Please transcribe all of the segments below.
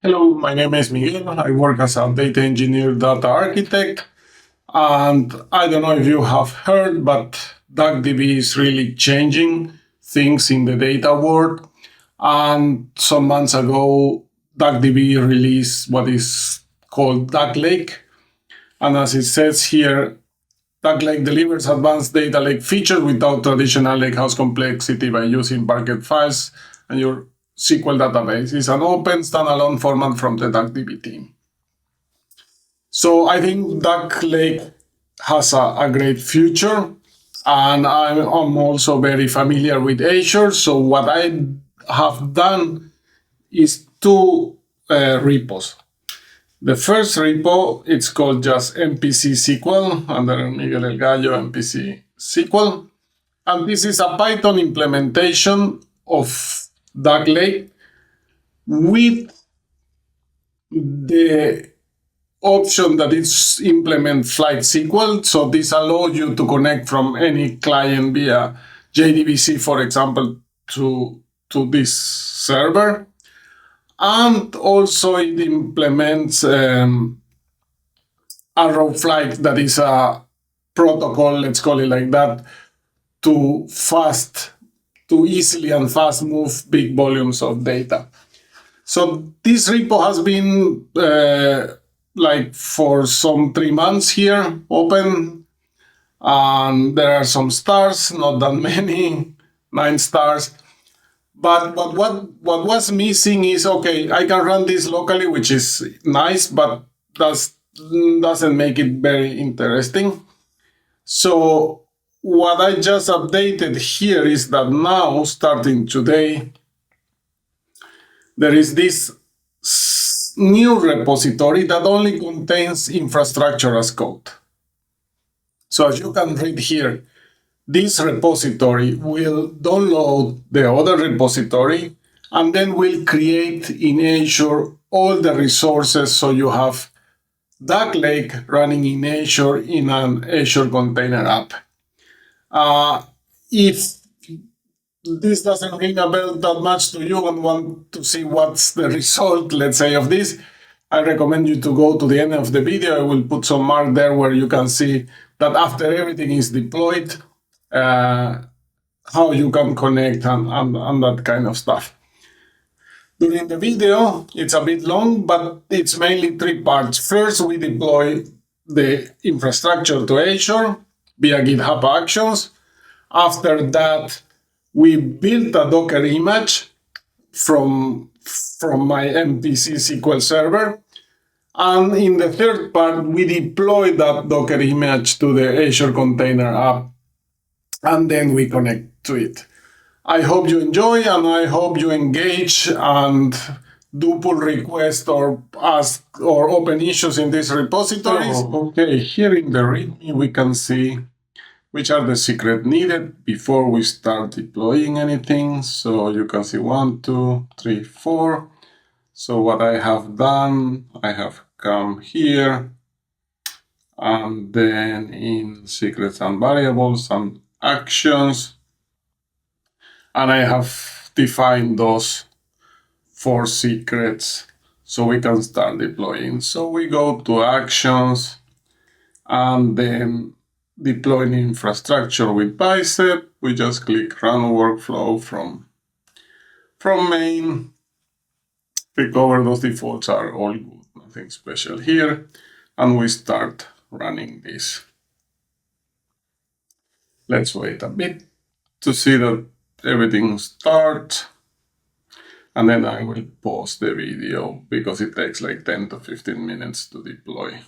Hello, my name is Miguel. I work as a data engineer, data architect. And I don't know if you have heard, but DuckDB is really changing things in the data world. And some months ago, DuckDB released what is called ducklake. And as it says here, ducklake delivers advanced data lake features without traditional lakehouse complexity by using Parquet files and your SQL database. It's an open standalone format from the DuckDB team. So I think ducklake has a great future, and I'm also very familiar with Azure. So what I have done is two repos. The first repo, it's called just MPZSQL, under Miguel El Gallo, MPZSQL. And this is a Python implementation of ducklake with the option that is implement flight SQL. So this allows you to connect from any client via JDBC, for example, to this server. And also it implements arrow flight, that is a protocol, let's call it like that, to easily and fast move big volumes of data. So this repo has been for some 3 months here open, and there are some stars, not that many, 9 stars. But what was missing is, okay, I can run this locally, which is nice, but doesn't make it very interesting. So what I just updated here is that now, starting today, there is this new repository that only contains infrastructure as code. So as you can read here, this repository will download the other repository and then will create in Azure all the resources, so you have ducklake running in Azure in an Azure Container App. If this doesn't ring a bell that much to you and want to see what's the result, let's say, of this, I recommend you to go to the end of the video. I will put some mark there where you can see that after everything is deployed, how you can connect and that kind of stuff. During the video, it's a bit long, but it's mainly 3 parts. First, we deploy the infrastructure to Azure via GitHub Actions. After that, we built a Docker image from my MPZSQL server. And in the third part, we deploy that Docker image to the Azure Container App, and then we connect to it. I hope you enjoy, and I hope you engage and do pull requests or ask or open issues in these repositories. Okay, here in the README, we can see which are the secrets needed before we start deploying anything. So you can see 1, 2, 3, 4. So what I have done, I have come here, and then in secrets and variables and actions, and I have defined those 4 secrets so we can start deploying. So we go to actions and then deploying infrastructure with BICEP. We just click run workflow from main. Recover those defaults are all good, nothing special here. And we start running this. Let's wait a bit to see that everything starts. And then I will pause the video because it takes like 10 to 15 minutes to deploy.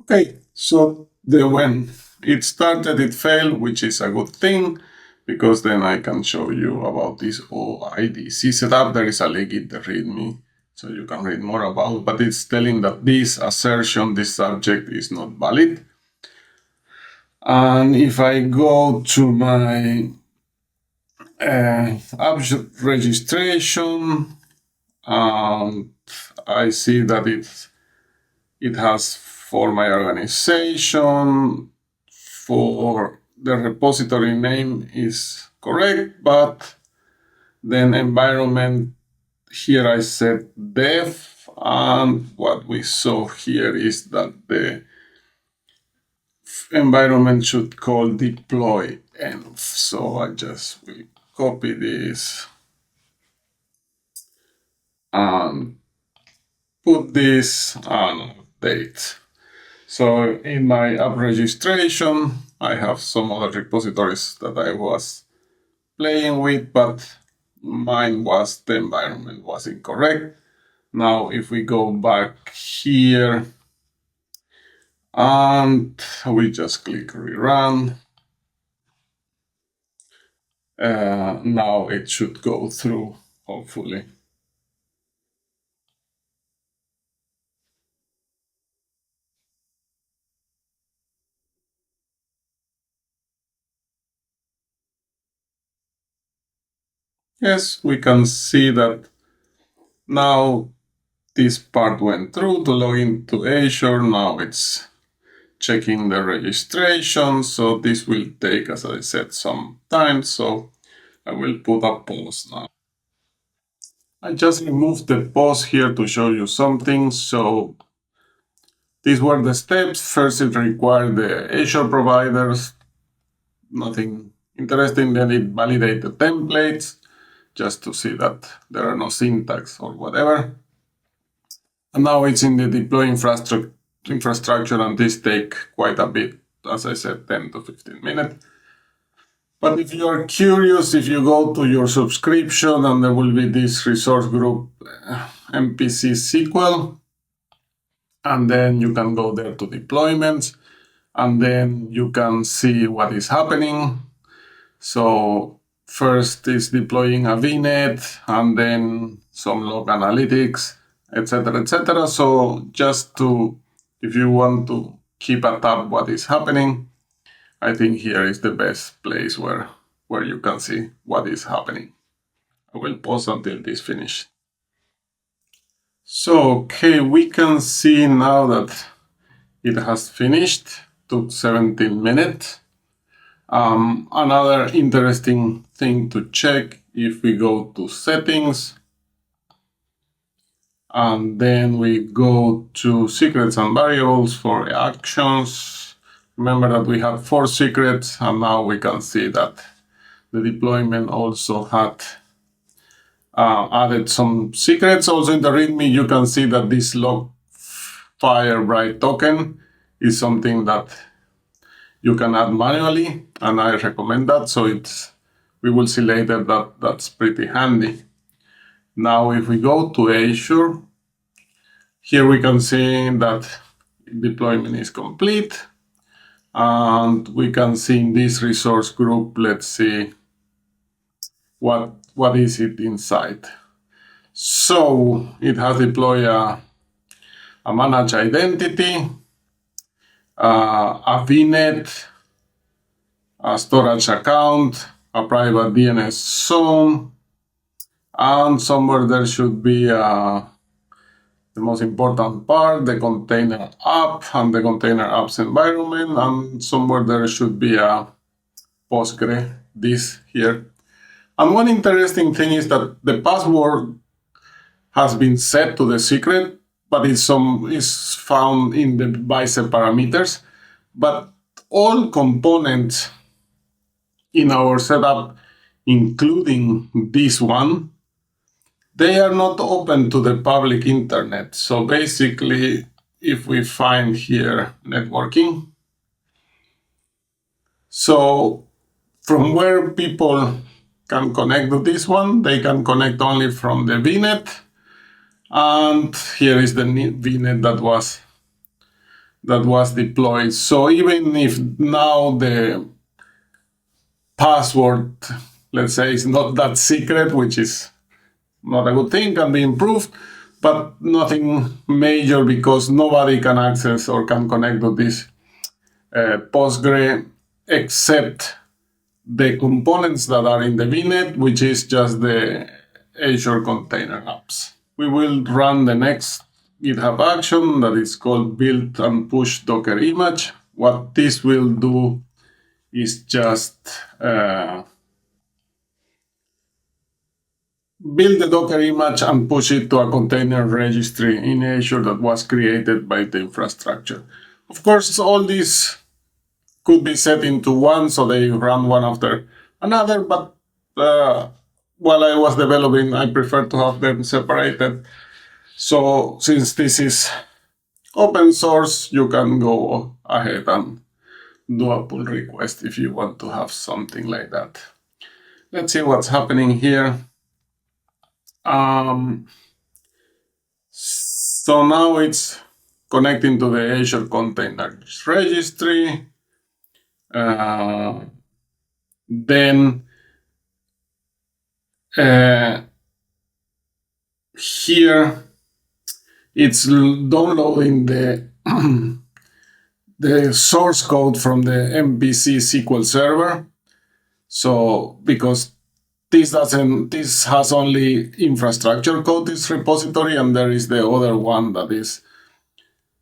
Okay, so when it started, it failed, which is a good thing, because then I can show you about this OIDC setup. There is a link in the README, so you can read more about, but it's telling that this assertion, this subject is not valid. And if I go to my app registration, I see that it has for my organization, for the repository name is correct, but then environment, here I set dev, and what we saw here is that the environment should call deploy env. So I just will copy this and put this and update. So in my app registration, I have some other repositories that I was playing with, but mine was, the environment was incorrect. Now, if we go back here and we just click rerun, now it should go through, hopefully. Yes, we can see that now this part went through to log into Azure. Now it's checking the registration. So this will take, as I said, some time. So I will put a pause now. I just removed the pause here to show you something. So these were the steps. First, it required the Azure providers. Nothing interesting. Then it validated the templates just to see that there are no syntax or whatever. And now it's in the deploy infrastructure, and this take quite a bit, as I said, 10 to 15 minutes. But if you are curious, if you go to your subscription, and there will be this resource group, MPZSQL, and then you can go there to deployments, and then you can see what is happening. So first is deploying a VNet, and then some log analytics, etc., etc. So just to, if you want to keep a tab what is happening, I think here is the best place where you can see what is happening. I will pause until this finishes. So, okay, we can see now that it has finished. Took 17 minutes. Another interesting thing to check, if we go to settings, and then we go to secrets and variables for actions. Remember that we had 4 secrets, and now we can see that the deployment also had added some secrets. Also in the README, you can see that this log fire bright token is something that you can add manually, and I recommend that. So we will see later that that's pretty handy. Now, if we go to Azure, here we can see that deployment is complete, and we can see in this resource group, let's see what is it inside. So it has deployed a managed identity, a VNet, a storage account, a private DNS zone, and somewhere there should be the most important part, the container app and the container apps environment, and somewhere there should be a Postgre, this here. And one interesting thing is that the password has been set to the secret, but is found in the BICEP parameters. But all components in our setup, including this one, they are not open to the public internet. So basically, if we find here networking, so from where people can connect to this one, they can connect only from the VNet. And here is the VNet that was deployed. So even if now the password, let's say, is not that secret, which is not a good thing, can be improved, but nothing major, because nobody can access or can connect to this Postgre except the components that are in the VNet, which is just the Azure Container Apps. We will run the next GitHub action that is called build and push Docker image. What this will do is just build the Docker image and push it to a container registry in Azure that was created by the infrastructure. Of course, all these could be set into one, so they run one after another, but while I was developing, I prefer to have them separated. So since this is open source, you can go ahead and do a pull request if you want to have something like that. Let's see what's happening here. So now it's connecting to the Azure Containers Registry. Then here it's downloading the the source code from the MPZSQL server. So because this has only infrastructure code, this repository, and there is the other one that is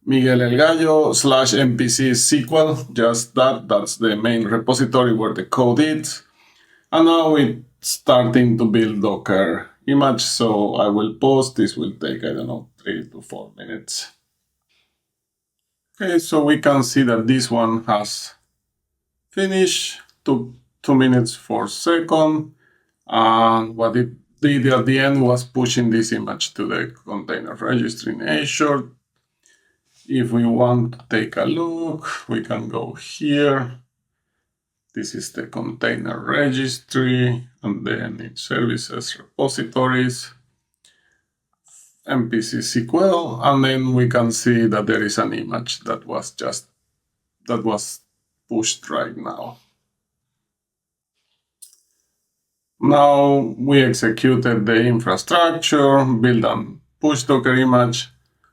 Miguel El Gallo /MPZSQL, just that's the main repository where the code is. And now it's starting to build Docker image, so I will pause. This will take, 3 to 4 minutes. Okay, so we can see that this one has finished, took 2 minutes 4 seconds. And what it did at the end was pushing this image to the container registry in Azure. If we want to take a look, we can go here. This is the container registry, and then it services repositories, MPZSQL, and then we can see that there is an image that was pushed right now. Now we executed the infrastructure, build and push Docker image,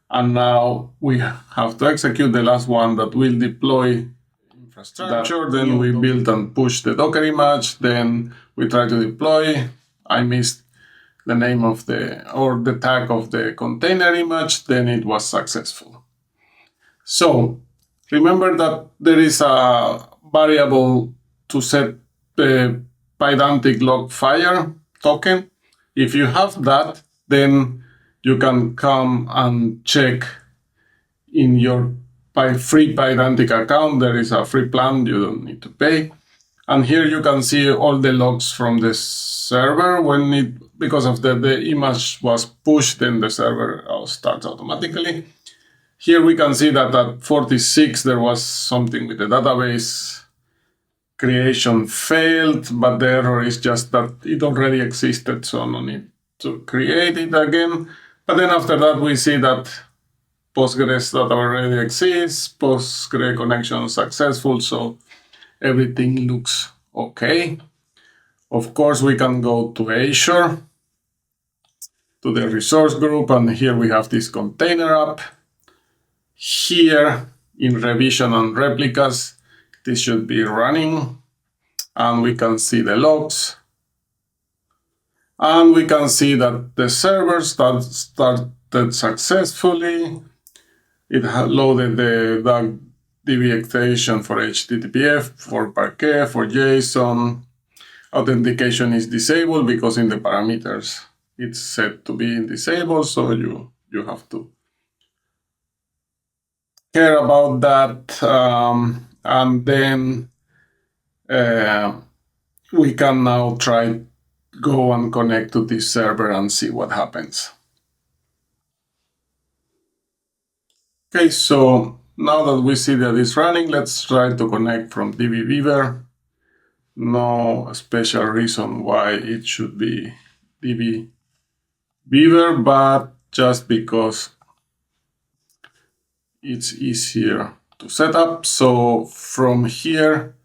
and now we have to execute the last one that will deploy infrastructure. Then we build and push the Docker image, then we try to deploy. I missed the name of the tag of the container image, then it was successful. So remember that there is a variable to set the Pydantic log fire token. If you have that, then you can come and check in your free Pydantic account. There is a free plan, you don't need to pay. And here you can see all the logs from the server. Because of the image was pushed, then the server starts automatically. Here we can see that at 46 there was something with the database creation failed, but the error is just that it already existed, so no need to create it again. But then after that we see that Postgres that already exists, Postgre connection successful, so everything looks okay. Of course, we can go to Azure, to the resource group, and here we have this container app. Here in revision and replicas, this should be running, and we can see the logs. And we can see that the server started successfully. It had loaded the DB extension for HTTPS, for Parquet, for JSON. Authentication is disabled because in the parameters it's set to be disabled, so you have to care about that. And then we can now go and connect to this server and see what happens. Okay, so now that we see that it's running, let's try to connect from dbbeaver. No special reason why it should be dbbeaver, but just because it's easier to set up. So from here,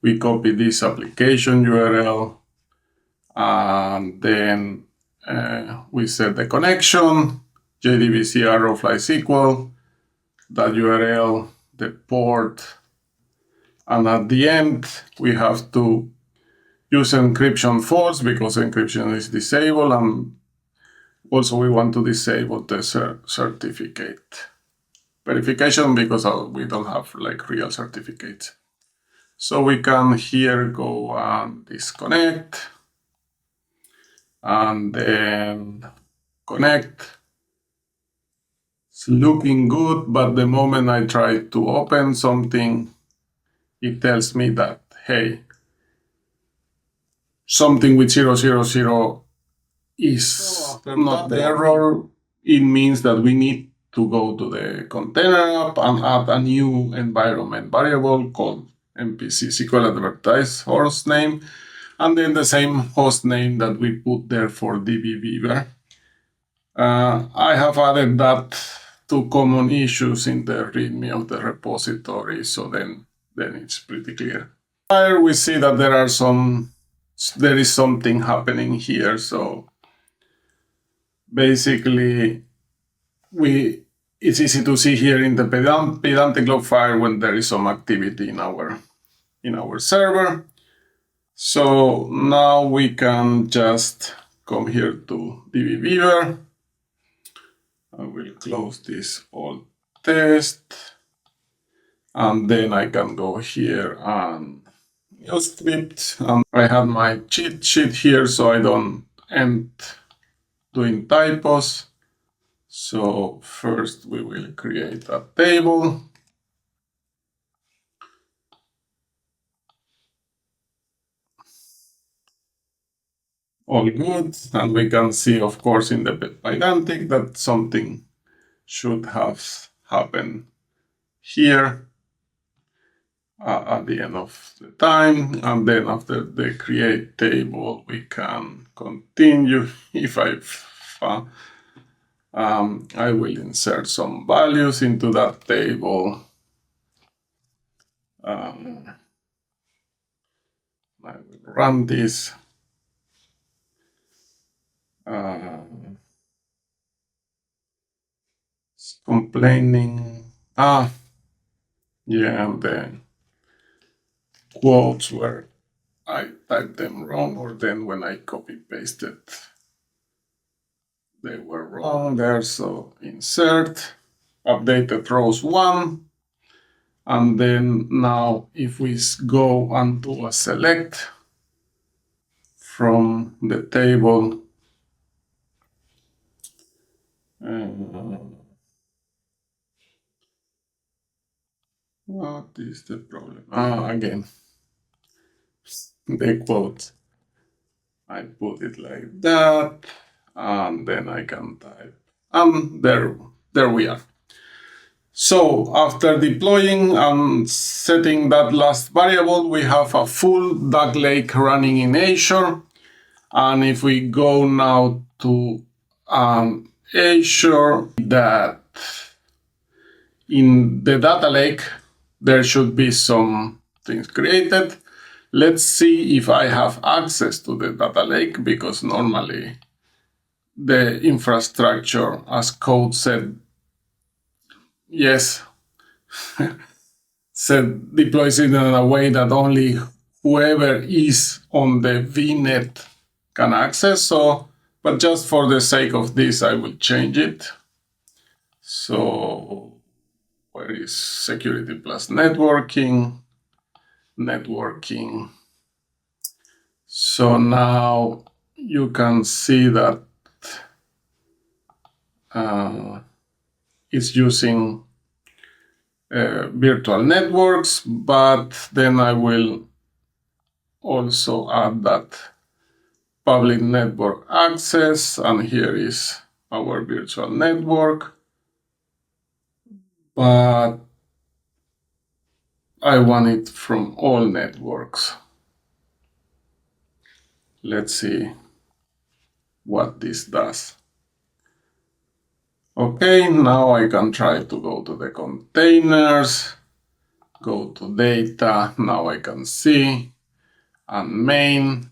we copy this application URL, and then we set the connection, JDBC arrow fly SQL, that URL, the port, and at the end, we have to use encryption false because encryption is disabled, and Also, we want to disable the certificate verification because we don't have like real certificates. So we can here go and disconnect and then connect. It's looking good, but the moment I try to open something, it tells me that, hey, something with 000 is not the error. It means that we need to go to the container app and add a new environment variable called MPZSQL advertise host name, and then the same host name that we put there for DB Beaver. I have added that to common issues in the README of the repository, so then it's pretty clear. Here we see that there is something happening here. So basically, it's easy to see here in the pedantic log file when there is some activity in our server. So now we can just come here to DB Beaver. I will close this old test, and then I can go here and use script. I have my cheat sheet here so I don't end doing typos. So first we will create a table. All good, and we can see, of course, in the pedantic that something should have happened here at the end of the time, and then after the create table we can continue. If I will insert some values into that table. I will run this. It's complaining. Yeah, and the quotes where I typed them wrong, or then when I copy pasted, they were wrong there. So insert, updated rows 1. And then now if we go and do a select from the table, what is the problem? Again, the quote. I put it like that, and then I can type, and there we are. So after deploying and setting that last variable, we have a full ducklake running in Azure. And if we go now to Azure, that in the data lake, there should be some things created. Let's see if I have access to the data lake, because normally the infrastructure as code said, yes, said deploys it in a way that only whoever is on the VNet can access. So, but just for the sake of this, I will change it. So where is security plus networking? Networking. So now you can see that it's using virtual networks, but then I will also add that public network access, and here is our virtual network. But I want it from all networks. Let's see what this does. Okay, now I can try to go to the containers, go to data. Now I can see, and main.